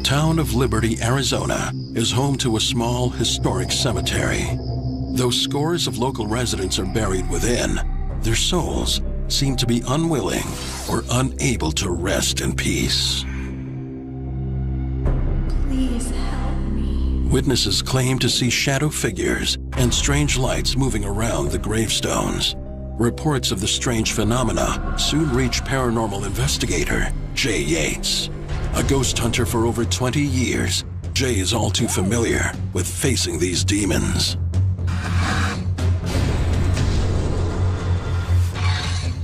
town of Liberty, Arizona, is home to a small, historic cemetery. Though scores of local residents are buried within, their souls seem to be unwilling or unable to rest in peace. Please help me. Witnesses claim to see shadow figures and strange lights moving around the gravestones. Reports of the strange phenomena soon reach paranormal investigator Jay Yates. A ghost hunter for over 20 years, Jay is all too familiar with facing these demons.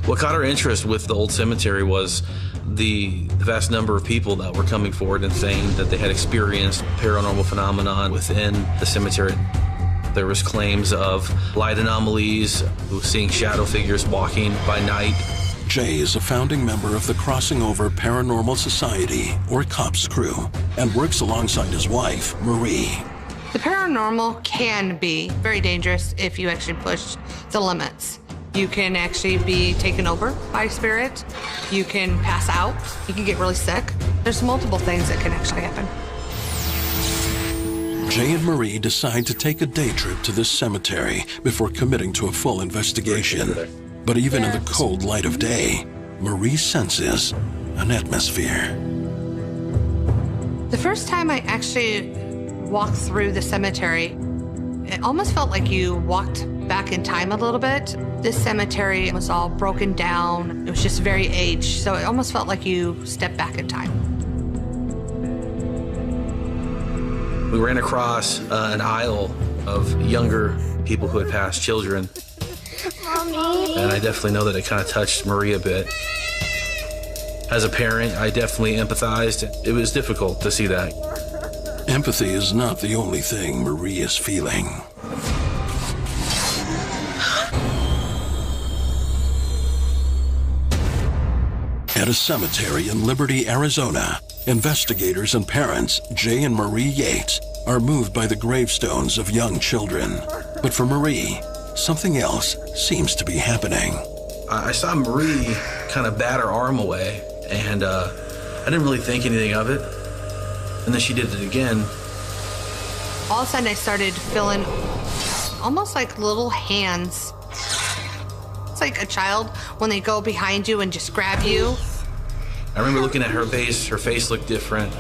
What caught our interest with the old cemetery was the vast number of people that were coming forward and saying that they had experienced paranormal phenomenon within the cemetery. There was claims of light anomalies, seeing shadow figures walking by night. Jay is a founding member of the Crossing Over Paranormal Society, or COPS crew, and works alongside his wife, Marie. The paranormal can be very dangerous if you actually push the limits. You can actually be taken over by spirit. You can pass out. You can get really sick. There's multiple things that can actually happen. Jay and Marie decide to take a day trip to this cemetery before committing to a full investigation. But even in the cold light of day, Marie senses an atmosphere. The first time I actually walked through the cemetery, it almost felt like you walked back in time a little bit. This cemetery was all broken down. It was just very aged, so it almost felt like you stepped back in time. We ran across an aisle of younger people who had passed, children. Mommy. And I definitely know that it kind of touched Marie a bit. As a parent, I definitely empathized. It was difficult to see that. Empathy is not the only thing Marie is feeling. At a cemetery in Liberty, Arizona, investigators and parents Jay and Marie Yates are moved by the gravestones of young children. But for Marie, something else seems to be happening. I saw Marie kind of bat her arm away, and I didn't really think anything of it. And then she did it again. All of a sudden, I started feeling almost like little hands. It's like a child when they go behind you and just grab you. I remember looking at her face. Her face looked different.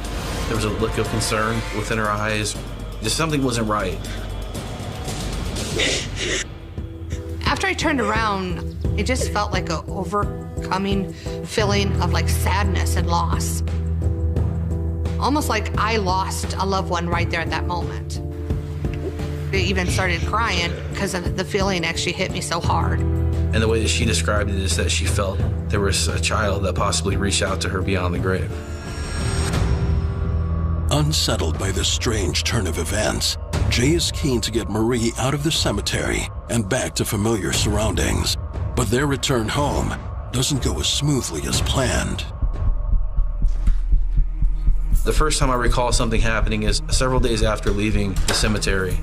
There was a look of concern within her eyes. Just something wasn't right. After I turned around, it just felt like an overcoming feeling of like sadness and loss. Almost like I lost a loved one right there at that moment. I even started crying because the feeling actually hit me so hard. And the way that she described it is that she felt there was a child that possibly reached out to her beyond the grave. Unsettled by this strange turn of events, Jay is keen to get Marie out of the cemetery and back to familiar surroundings. But their return home doesn't go as smoothly as planned. The first time I recall something happening is several days after leaving the cemetery.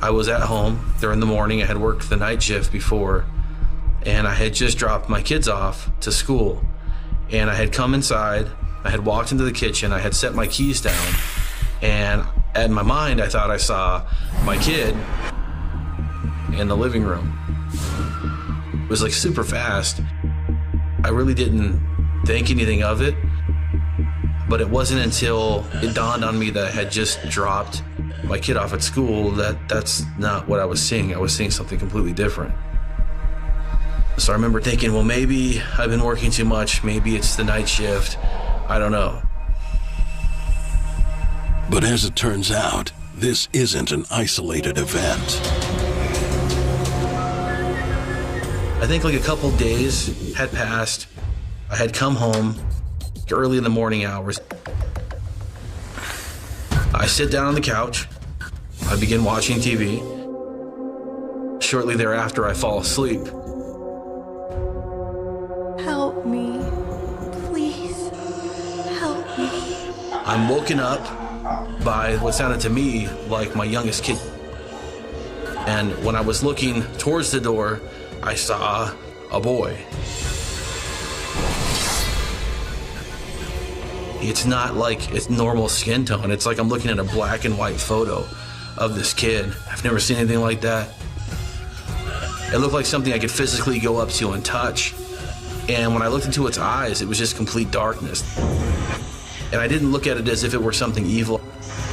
I was at home during the morning. I had worked the night shift before, and I had just dropped my kids off to school. And I had come inside, I had walked into the kitchen, I had set my keys down, and in my mind, I thought I saw my kid in the living room. It was like super fast. I really didn't think anything of it, but it wasn't until it dawned on me that I had just dropped my kid off at school that that's not what I was seeing. I was seeing something completely different. So I remember thinking, well, maybe I've been working too much. Maybe it's the night shift. I don't know. But as it turns out, this isn't an isolated event. I think like a couple days had passed. I had come home early in the morning hours. I sit down on the couch. I begin watching TV. Shortly thereafter, I fall asleep. Help me. Please. Help me. I'm woken up by what sounded to me like my youngest kid. And when I was looking towards the door, I saw a boy. It's not like it's normal skin tone. It's like I'm looking at a black and white photo of this kid. I've never seen anything like that. It looked like something I could physically go up to and touch. And when I looked into its eyes, it was just complete darkness. And I didn't look at it as if it were something evil.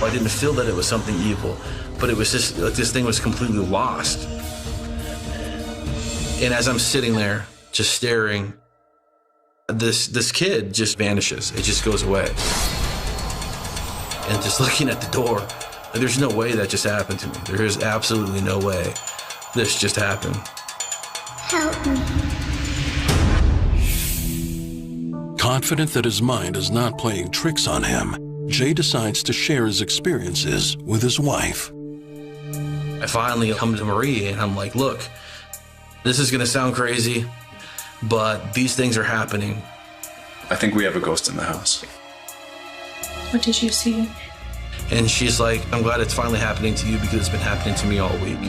I didn't feel that it was something evil, but it was just like this thing was completely lost. And as I'm sitting there, just staring, this kid just vanishes. It just goes away. And just looking at the door, there's no way that just happened to me. There is absolutely no way this just happened. Help me. Confident that his mind is not playing tricks on him, Jay decides to share his experiences with his wife. I finally come to Marie and I'm like, look, this is gonna sound crazy, but these things are happening. I think we have a ghost in the house. What did you see? And she's like, I'm glad it's finally happening to you because it's been happening to me all week.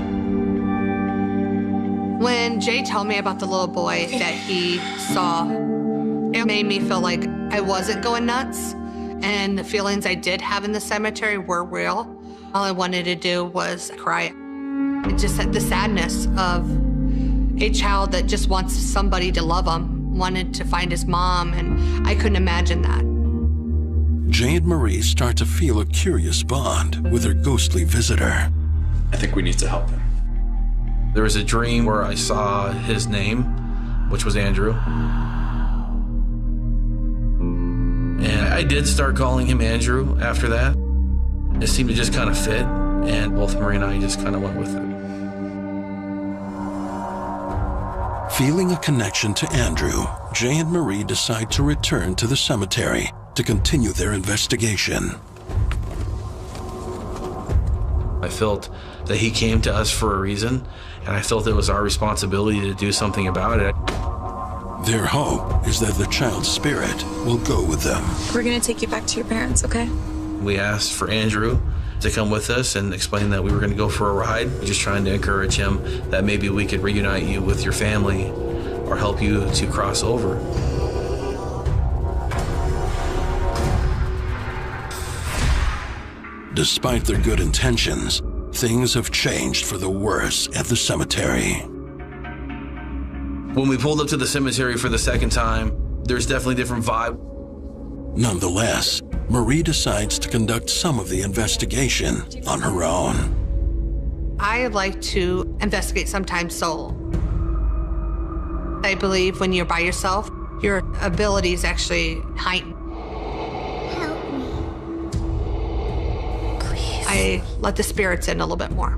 When Jay told me about the little boy that he saw, it made me feel like I wasn't going nuts, and the feelings I did have in the cemetery were real. All I wanted to do was cry. It just had the sadness of a child that just wants somebody to love him, wanted to find his mom, and I couldn't imagine that. Jay and Marie start to feel a curious bond with their ghostly visitor. I think we need to help him. There was a dream where I saw his name, which was Andrew. And I did start calling him Andrew after that. It seemed to just kind of fit, and both Marie and I just kind of went with it. Feeling a connection to Andrew, Jay and Marie decide to return to the cemetery to continue their investigation. I felt that he came to us for a reason, and I felt it was our responsibility to do something about it. Their hope is that the child's spirit will go with them. We're gonna take you back to your parents, okay? We asked for Andrew to come with us and explain that we were going to go for a ride, just trying to encourage him that maybe we could reunite you with your family or help you to cross over. Despite their good intentions, things have changed for the worse at the cemetery. When we pulled up to the cemetery for the second time, there's definitely a different vibe. Nonetheless, Marie decides to conduct some of the investigation on her own. I like to investigate sometimes solo. I believe when you're by yourself, your abilities actually heighten. Help me. Please. I let the spirits in a little bit more.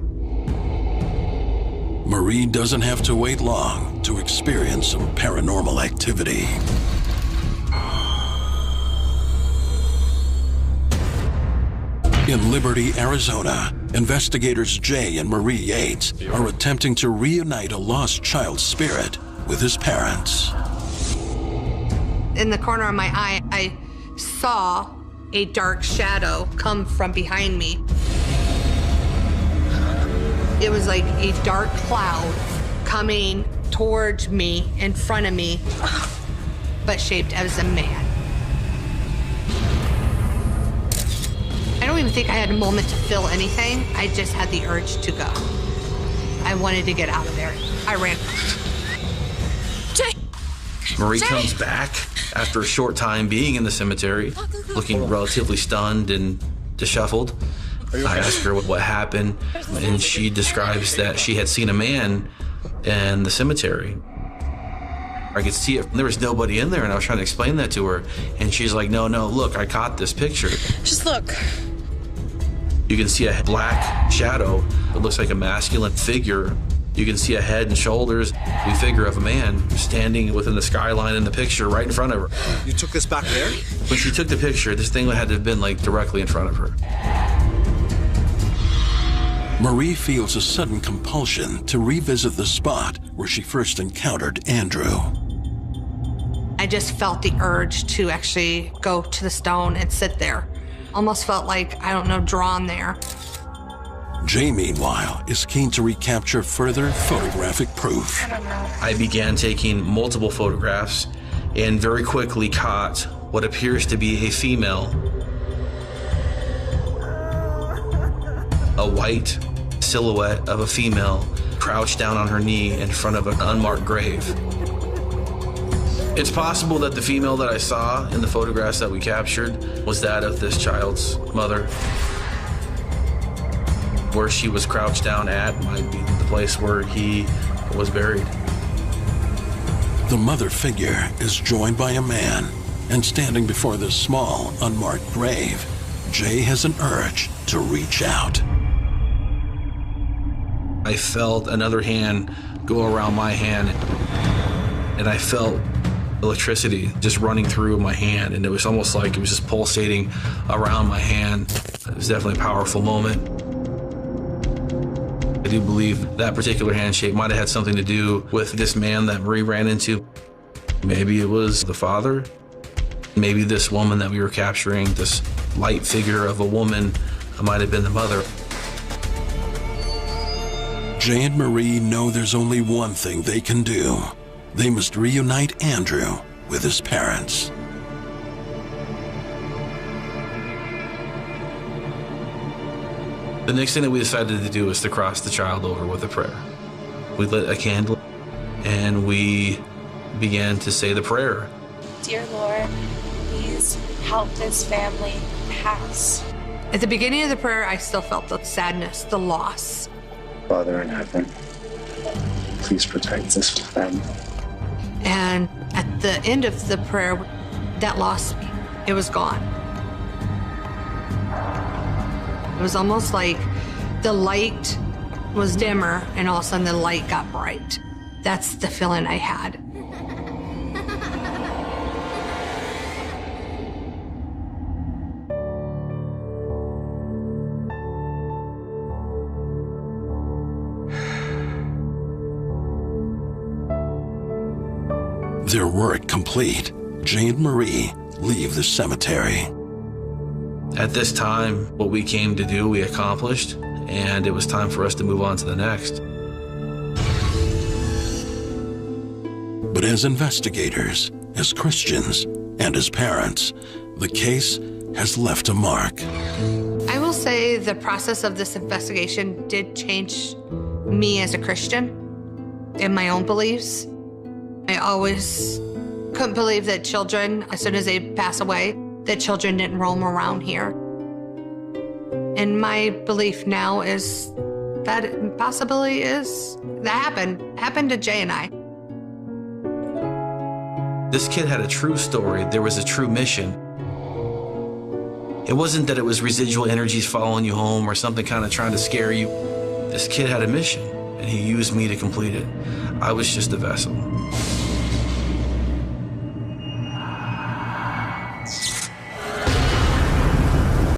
Marie doesn't have to wait long to experience some paranormal activity. In Liberty, Arizona, investigators Jay and Marie Yates are attempting to reunite a lost child's spirit with his parents. In the corner of my eye, I saw a dark shadow come from behind me. It was like a dark cloud coming towards me, in front of me, but shaped as a man. I don't even think I had a moment to feel anything. I just had the urge to go. I wanted to get out of there. I ran. Marie comes back after a short time being in the cemetery, looking relatively stunned and disheveled. I asked her what happened, and she describes that she had seen a man in the cemetery. I could see it. There was nobody in there, and I was trying to explain that to her. And she's like, no, look, I caught this picture. Just look. You can see a black shadow. It looks like a masculine figure. You can see a head and shoulders, the figure of a man standing within the skyline in the picture right in front of her. You took this back there? When she took the picture, this thing had to have been like directly in front of her. Marie feels a sudden compulsion to revisit the spot where she first encountered Andrew. I just felt the urge to actually go to the stone and sit there. Almost felt like, I don't know, drawn there. Jay, meanwhile, is keen to recapture further photographic proof. I began taking multiple photographs, and very quickly caught what appears to be a female. A white silhouette of a female crouched down on her knee in front of an unmarked grave. It's possible that the female that I saw in the photographs that we captured was that of this child's mother. Where she was crouched down at might be the place where he was buried. The mother figure is joined by a man, and standing before this small, unmarked grave, Jay has an urge to reach out. I felt another hand go around my hand, and I felt electricity just running through my hand, and it was almost like it was just pulsating around my hand. It was definitely a powerful moment. I do believe that particular handshake might have had something to do with this man that Marie ran into. Maybe it was the father. Maybe this woman that we were capturing, this light figure of a woman, might have been the mother. Jay and Marie know there's only one thing they can do. They must reunite Andrew with his parents. The next thing that we decided to do was to cross the child over with a prayer. We lit a candle and we began to say the prayer. Dear Lord, please help this family pass. At the beginning of the prayer, I still felt the sadness, the loss. Father in heaven, please protect this family. And at the end of the prayer, that loss, it was gone. It was almost like the light was dimmer and all of a sudden the light got bright. That's the feeling I had. Their work complete, Jay and Marie leave the cemetery. At this time, what we came to do, we accomplished, and it was time for us to move on to the next. But as investigators, as Christians, and as parents, the case has left a mark. I will say the process of this investigation did change me as a Christian in my own beliefs. I always couldn't believe that children, as soon as they pass away, that children didn't roam around here. And my belief now is that possibility is that happened to Jay and I. This kid had a true story. There was a true mission. It wasn't that it was residual energies following you home or something kind of trying to scare you. This kid had a mission, and he used me to complete it. I was just a vessel.